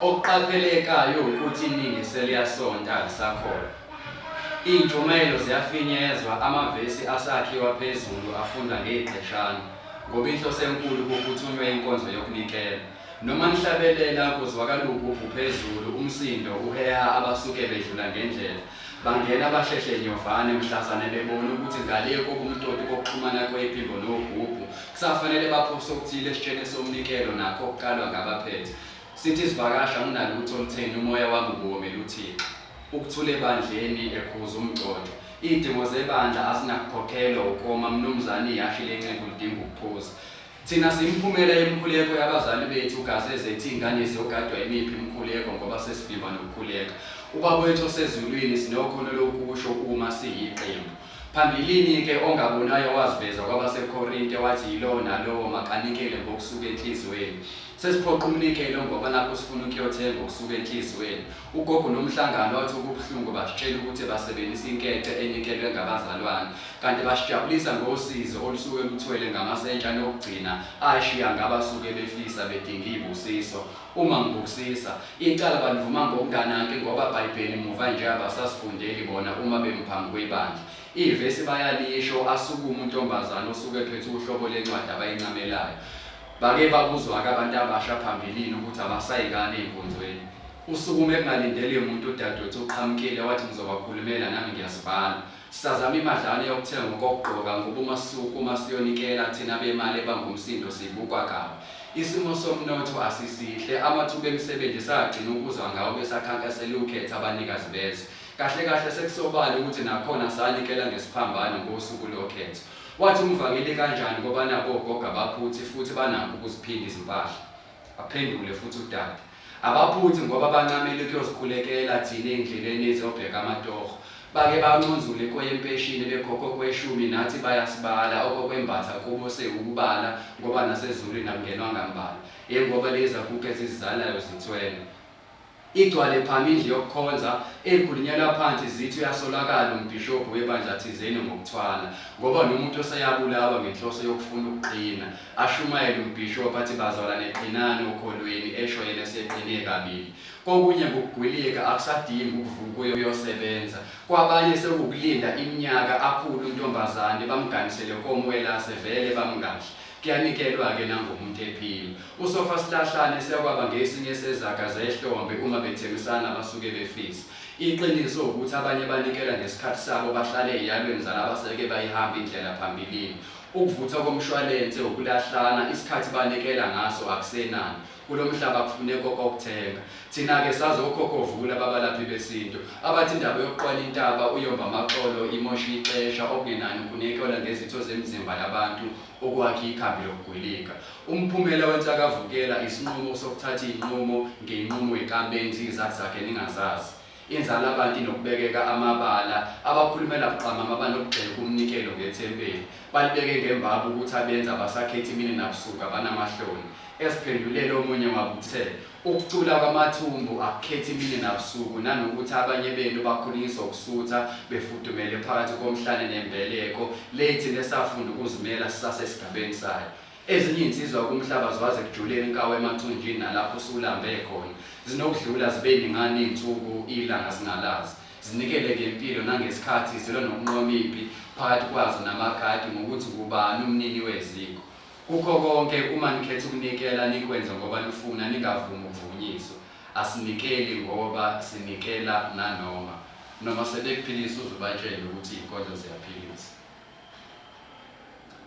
Okuqaphelekayo ukuthi iningi seliyasonta alisakholwa. Iy'ntshumayelo ziyafinyezwa, amavesi asakhiwa phezulu afundwa ngey'qeshana, ngoba inhloso enkulu kuphuthunjwe inkonzo yokunikela. Noma nihlabelela kuzwakala ugubhu phezulu, umsindo uheha abasuke bedlula ngendlela. Bangena abahlehle nyovane mhlazane bebona ukuthi ngale kobumtoti kokuxhumana kwephimbo nogubhu, kusafanele baphose okuthile esitsheni somnikelo nakho okukalwa ngabaphethe. Sithi isivakasha nginalutho olutheni umoya wami ubuwomela uThixo. Ukuthula ebandleni ekhuza umgcojo. Iy'dingo zebandla azinakukhokhelwa ukoma mnumzane ihashi lenqembu lidinga ukuphuza. Thina siyimiphumela yemikhuleko yabazali bethu gaze zethu iy'ngane ziyogadwa yimiphi imikhuleko ngoba sesivimba nokukhuleka. Ubaba wethu osezulwini sinokhono lokusho uma siyiqembu. Phambilini-ke ongabonayo waziveza kwabaseKorinte wathi yilo nalowo makanikele ngokusuka enhliziyweni. Sesiphoqa umnikelo ngoba nakho sifuna ukuyothenga okusuka enhliziyweni. Ugogo nomhlangano wathi kubuhlungu basitshela ukuthi basebenzisa inkece enikelwe ngabazalwane, kanti basijabulisa ngosizo olusuke luthwele ngamasentsha lokugcina ashiya ngabasuke befisa bedinga iy'busiso. Uma ngibukisisa icala balivuma ngokunganaki ngoba iBhayibheli muva nje abasasifundeli bona uma bemphambi kwebandla. Ivesi bayalisho asukuma untombazane osuke ephethe uhlobo lencwadi abayincamelayo. Bake babuzwa-ke abantu abasha phambilini ukuthi abasayikani ey'nkonzweni. Usukume kungalindele umuntu udadewethu uqhamukile wathi ngizobakhulumela nami ngiyasivala. Sisazama imadlana yokuthenga okokugqoka ngoba uma siyonikela thina bemali ebangumsindo siyibukwa kabi. Isimo somnotho asisihle, amathuba emisebenzi sagcina ukuzwa ngawo besakhankasela ukhetha abanikazi bezwe. Kahle kahle sekusobala ukuthi nakhona sanikela ngesiphambano ngosuku lokhetho. Wathi umvakeli kanjani ngoba nabo ogogo abaphuthi futhi banakho ukuziphinda izimpahla. Aphendule futhi udade. Abaphuthi ngoba bancamele ukuyozikhulekela thina endleleni ezobheka amatoho. Bake banconzule kweyempeshini bekhokho kweshumi nathi bayasibala okokwembatha kubo sewukubala ngoba nasezulwini nakungenwa ngambala. Ngoba lezi zagugu ezizizalayo zithwele. Igcwale phamindli yokukhonza ekhulunyelwa phansi zithi uyasolakala umbhishobhu webandla thizeni ngokuthwala ngoba nomuntu oseyabulawa ngenhloso yokufuna ukuqina. Ashumayele umbhishobhu athi bazalwane qinani okholweni esho yena eseqine kabili. Kokunye ngokugwilika akusadingi ukuvuka uyosebenza. Kwabanye sekukulinda iminyaka akhulu untombazane bamganisele komwela sevele bamngahle. Kuyanikelwa-ke nangomuntu ephila. Usofa silahlane sekwaba ngesinye sezaga zehlombe uma bethengisana basuke befisa. Iqiniso ukuthi abanye banikela ngesikhathi sabo bahlale eyalweni zalaba seke bayihamba indlela phambilini. Ukuvuthwa komshwalense ukulahlana isikhathi banikela ngaso akusenani. Kulo mhlaba kufuneka okokuthenga. Thina-ke sazokhokhovula babalaphi besintu abathi indaba yokuqwala intaba uyomba amaqolo imosha ixesha okungenani ukunikela ngezitho zemizimba yabantu okwakha ikhambi lokugwilika. Umphumela wensakavukela isinqumo sokuthatha iy'nqumo ngey'nqumo y'kamenzi izakhi zakhe ningazazi. Inzala abantu inokubekeka amabala abakhulumela buqamama banokugxeka umnikelo ngethempeli. Balibeke ngembaba ukuthi abenza abasakhethi imini nabusuku abanamahloni. Esiphendulele omunye wabo uthe ukucula kwamathumbu akukhethi imini nabusuku nanokuthi abanye benu bakhuliswa ukusutha befudumele phakathi komhlane nembeleko lethi lesafunda ukuzimela sisasesigabeni sayo. Ezinye insizwa kumhlaba zwaze kujuleni inkawu emathunjini nalapho usulambe khona. Zinokudlula zibe ningani iy'nsuku ilanga singalazi. Zinikele ngempilo nangesikhathi zilwa nokunqoma impi phakathi kwazo namakati ngokuthi ngubani umnini weziko. Kukho konke uma nikhetha ukunikela nikwenze ngoba nifuna ningavumi ukuvunyiswa. Asinikeli ngoba sinikela nanoma. Noma sebekuphilisa uzubatshele ukuthi iy'nkondlo ziyaphilisa.